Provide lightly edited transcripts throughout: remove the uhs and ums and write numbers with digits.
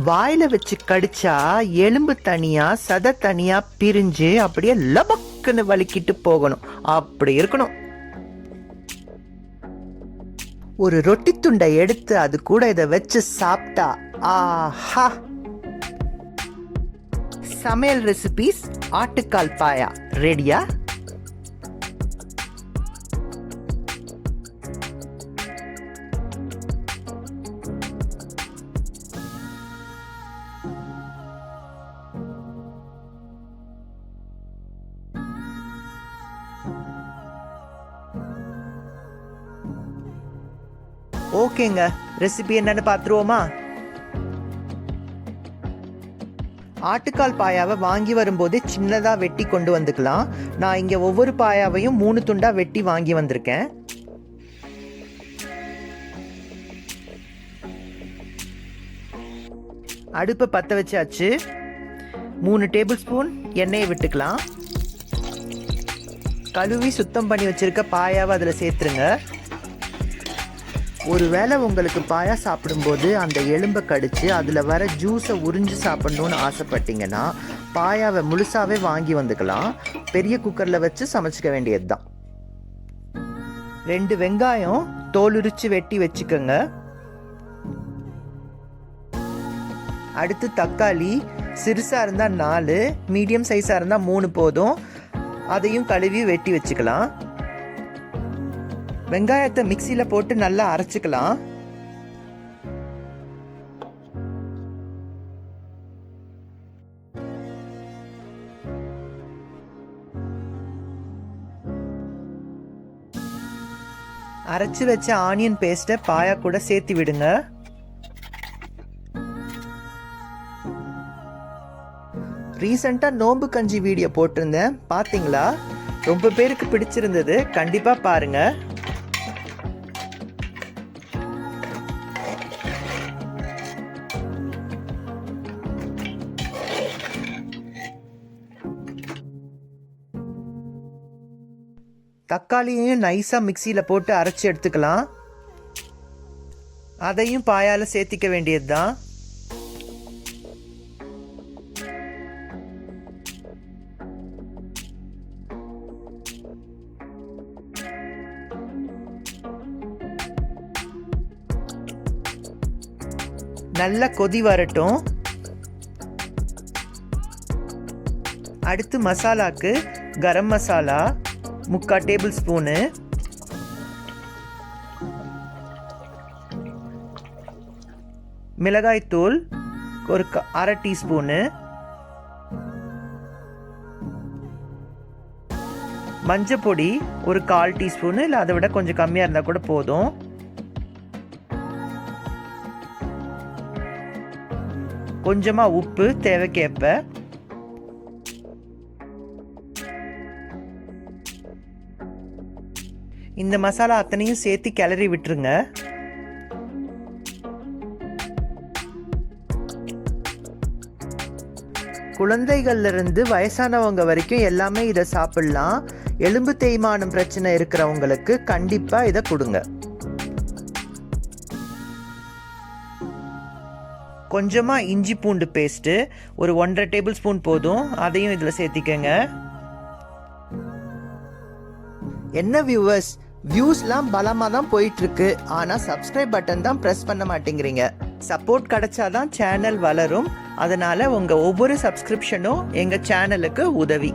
வாயில வச்சு கடிச்சா எலும்பு தனியா சதை தனியா பிரிஞ்சு அப்படியே லபக்குன்னு வலிக்கிட்டு போகணும். அப்படி இருக்கணும். ஒரு ரொட்டி துண்டை எடுத்து அது கூட இதை வச்சு சாப்பிட்டா ஆஹா! சமையல் ரெசிபிஸ் ஆட்டுக்கால் பாயா ரெடியா? ஓகேங்க, ரெசிபி என்னன்னு பார்த்துருவோமா? ஆட்டுக்கால் பாயாவை வாங்கி வரும்போது சின்னதாக வெட்டி கொண்டு வந்துக்கலாம். நான் இங்கே ஒவ்வொரு பாயாவையும் 3 துண்டாக வெட்டி வாங்கி வந்திருக்கேன். அடுப்பை பற்ற வச்சாச்சு. 3 டேபிள் ஸ்பூன் எண்ணெயை விட்டுக்கலாம். கழுவி சுத்தம் பண்ணி வச்சிருக்க பாயாவை அதில் சேர்த்துருங்க. ஒருவேளை உங்களுக்கு பாயா சாப்பிடும்போது அந்த எலும்பை கடிச்சு அதில் வர ஜூஸை உறிஞ்சு சாப்பிடணும்னு ஆசைப்பட்டீங்கன்னா பாயாவை முழுசாவே வாங்கி வந்துக்கலாம். பெரிய குக்கரில் வச்சு சமைச்சிக்க வேண்டியது தான். 2 வெங்காயம் தோல் உரிச்சு வெட்டி வச்சுக்கோங்க. அடுத்து தக்காளி, சிறுசாக இருந்தால் 4, மீடியம் சைஸாக இருந்தால் 3 போதும். அதையும் கழுவி வெட்டி வச்சுக்கலாம். வெங்காயத்தை மிக்சியில் போட்டு நல்லா அரைச்சிக்கலாம். அரைச்சு வச்ச ஆனியன் பேஸ்ட்டை பாயா கூட சேர்த்து விடுங்க. ரீசெண்டாக நோம்பு கஞ்சி வீடியோ போட்டிருந்தேன், பார்த்தீங்களா? ரொம்ப பேருக்கு பிடிச்சிருந்தது. கண்டிப்பாக பாருங்க. தக்காளியையும் நைஸாக மிக்சியில் போட்டு அரைச்சி எடுத்துக்கலாம். அதையும் பாயால் சேர்த்திக்க வேண்டியது தான். நல்ல கொதி வரட்டும். அடுத்து மசாலாக்கு கரம் மசாலா 3/4 டேபிள் ஸ்பூனு, மிளகாய்த்தூள் ஒரு 1/2 டீஸ்பூனு, மஞ்சப்பொடி ஒரு 1/4 டீஸ்பூனு, இல்லை அதை விட கொஞ்சம் கம்மியாக இருந்தால் கூட போதும். கொஞ்சமாக உப்பு தேவைக்கேற்ப. இந்த மசாலா அத்தனையும் சேர்த்து கிளறி விட்டுருங்க. குழந்தைகள்ல இருந்து வயசானவங்க வரைக்கும் எல்லாமே இதை சாப்பிடலாம். எலும்பு தேய்மானம் பிரச்சனை இருக்கிறவங்களுக்கு கண்டிப்பா இதை கொடுங்க. கொஞ்சமா இஞ்சி பூண்டு பேஸ்ட் ஒரு 1/2 டேபிள் ஸ்பூன் போதும். அதையும் இதுல சேர்த்திக்கங்க. என்ன வியூவர்ஸ், வியூஸ்லாம் பலமாக தான் போயிட்டு இருக்கு. ஆனால் சப்ஸ்கிரைப் பட்டன் தான் ப்ரெஸ் பண்ண மாட்டேங்கிறீங்க. சப்போர்ட் கிடைச்சாதான் சேனல் வளரும். அதனால உங்கள் ஒவ்வொரு சப்ஸ்கிரிப்ஷனும் எங்கள் சேனலுக்கு உதவி.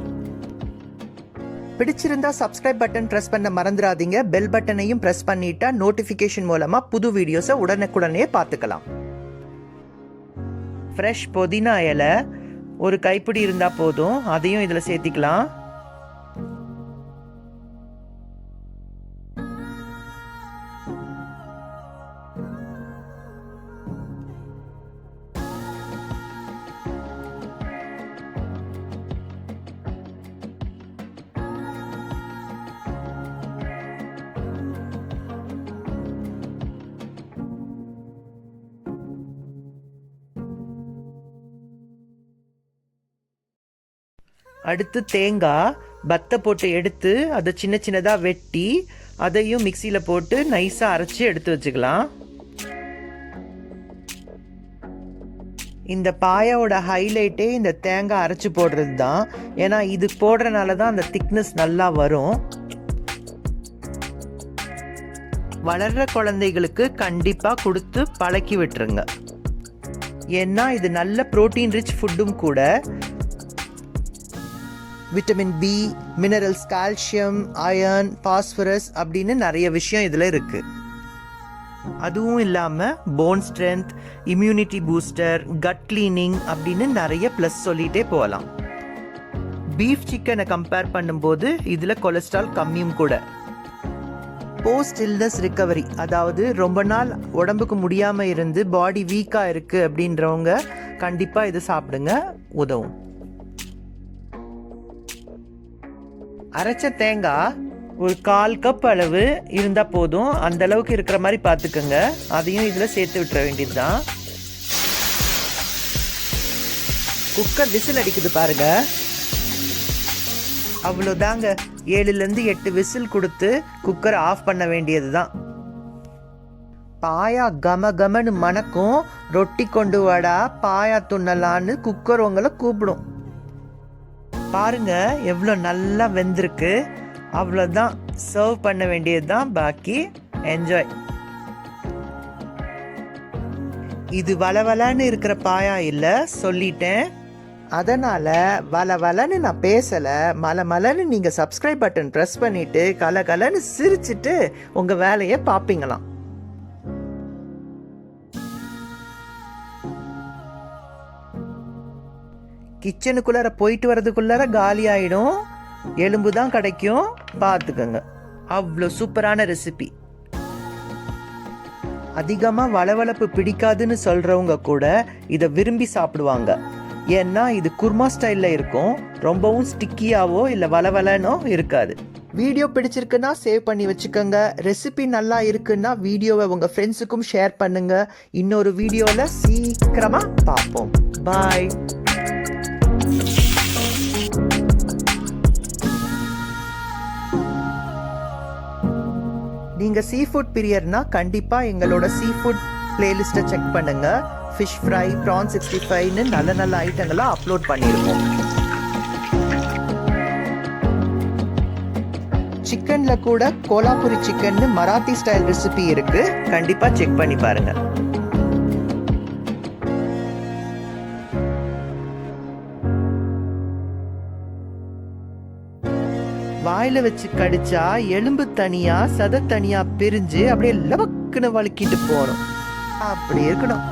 பிடிச்சிருந்தா சப்ஸ்கிரைப் பட்டன் ப்ரெஸ் பண்ண மறந்துடாதீங்க. பெல் பட்டனையும் ப்ரெஸ் பண்ணிட்டா நோட்டிஃபிகேஷன் மூலமாக புது வீடியோஸை உடனுக்குடனே பார்த்துக்கலாம். ஃப்ரெஷ் புதினா இலை ஒரு கைப்பிடி இருந்தால் போதும். அதையும் இதில் சேர்த்திக்கலாம். அடுத்து தேங்காய் பத்தை போட்டு எடுத்து அதை சின்ன சின்னதாக வெட்டி அதையும் மிக்சியில் போட்டு நைஸாக அரைச்சி எடுத்து வச்சுக்கலாம். இந்த பாயாவோட ஹைலைட்டே இந்த தேங்காய் அரைச்சி போடுறது தான். ஏன்னா இது போடுறதுனால தான் அந்த திக்னஸ் நல்லா வரும். வளர்கிற குழந்தைகளுக்கு கண்டிப்பாக கொடுத்து பழக்கி விட்டுருங்க. ஏன்னா இது நல்ல ப்ரோட்டீன் ரிச் ஃபுட்டும் கூட. Vitamin B, minerals, calcium, iron, phosphorus அப்படின்னு நிறைய விஷயம் இதில் இருக்குது. அதுவும் இல்லாமல் bone strength, immunity booster, gut cleaning அப்படின்னு நிறைய ப்ளஸ் சொல்லிகிட்டே போகலாம். பீஃப் சிக்கனை கம்பேர் பண்ணும்போது இதில் கொலஸ்ட்ரால் கம்மியும் கூட. போஸ்ட் இல்னஸ் ரிகவரி, அதாவது ரொம்ப நாள் உடம்புக்கு முடியாமல் இருந்து பாடி வீக்காக இருக்குது அப்படின்றவங்க கண்டிப்பாக இது சாப்பிடுங்க, உதவும். அரைச்ச தேங்காய் ஒரு 1/4 கப் அளவு இருந்தால் போதும். அந்த அளவுக்கு இருக்கிற மாதிரி பார்த்துக்கோங்க. அதையும் இதில் சேர்த்து விட்டுற வேண்டியது தான். குக்கர் விசில் அடிக்குது பாருங்க. அவ்வளோதாங்க. 7லேருந்து 8 விசில் கொடுத்து குக்கரை ஆஃப் பண்ண வேண்டியது தான். பாயா கம கமன்னு மணக்கும். ரொட்டி கொண்டு வாடா, பாயா துண்ணலான்னு குக்கர் உங்களை கூப்பிடும். பாருங்க எவ்வளோ நல்லா வெந்திருக்கு. அவ்வளோதான், சர்வ் பண்ண வேண்டியது தான் பாக்கி. என்ஜாய். இது வளவலன்னு இருக்கிற பாயா இல்லை, சொல்லிட்டேன். அதனால் வளவலன்னு நான் பேசலை, மலமலன்னு நீங்கள் சப்ஸ்கிரைப் பட்டன் ப்ரெஸ் பண்ணிவிட்டு கலகலன்னு சிரிச்சிட்டு உங்கள் வேலையை பார்ப்பீங்களாம். கிச்சனுக்குள்ளார போயிட்டு வர்றதுக்குள்ளார காலி ஆகிடும். எலும்பு தான் கிடைக்கும், பார்த்துக்கோங்க. அவ்வளோ சூப்பரான ரெசிபி. அதிகமாக வளவளப்பு பிடிக்காதுன்னு சொல்கிறவங்க கூட இதை விரும்பி சாப்பிடுவாங்க. ஏன்னா இது குர்மா ஸ்டைலில் இருக்கும். ரொம்பவும் ஸ்டிக்கியாவோ இல்லை வளவலனோ இருக்காது. வீடியோ பிடிச்சிருக்குன்னா சேவ் பண்ணி வச்சுக்கோங்க. ரெசிபி நல்லா இருக்குன்னா வீடியோவை உங்கள் ஃப்ரெண்ட்ஸுக்கும் ஷேர் பண்ணுங்கள். இன்னொரு வீடியோவில் சீக்கிரமாக பார்ப்போம். பாய். நீங்கள் சீ ஃபுட் பிரியர்னா கண்டிப்பாக எங்களோட சீ ஃபுட் பிளேலிஸ்ட்டை செக் பண்ணுங்கள். ஃபிஷ் ஃப்ரை, ப்ரான் 65ன்னு நல்ல நல்ல ஐட்டங்கள்லாம் அப்லோட் பண்ணியிருக்கோம். சிக்கனில் கூட கோலாபுரி சிக்கன்னு மராத்தி ஸ்டைல் ரெசிபி இருக்குது. கண்டிப்பாக செக் பண்ணி பாருங்கள். வாயில வச்சு கடிச்சா எலும்பு தனியா சதை தனியா பிரிஞ்சு அப்படியே லவக்குன்னு வலிக்கிட்டு போகணும். அப்படி இருக்கணும்.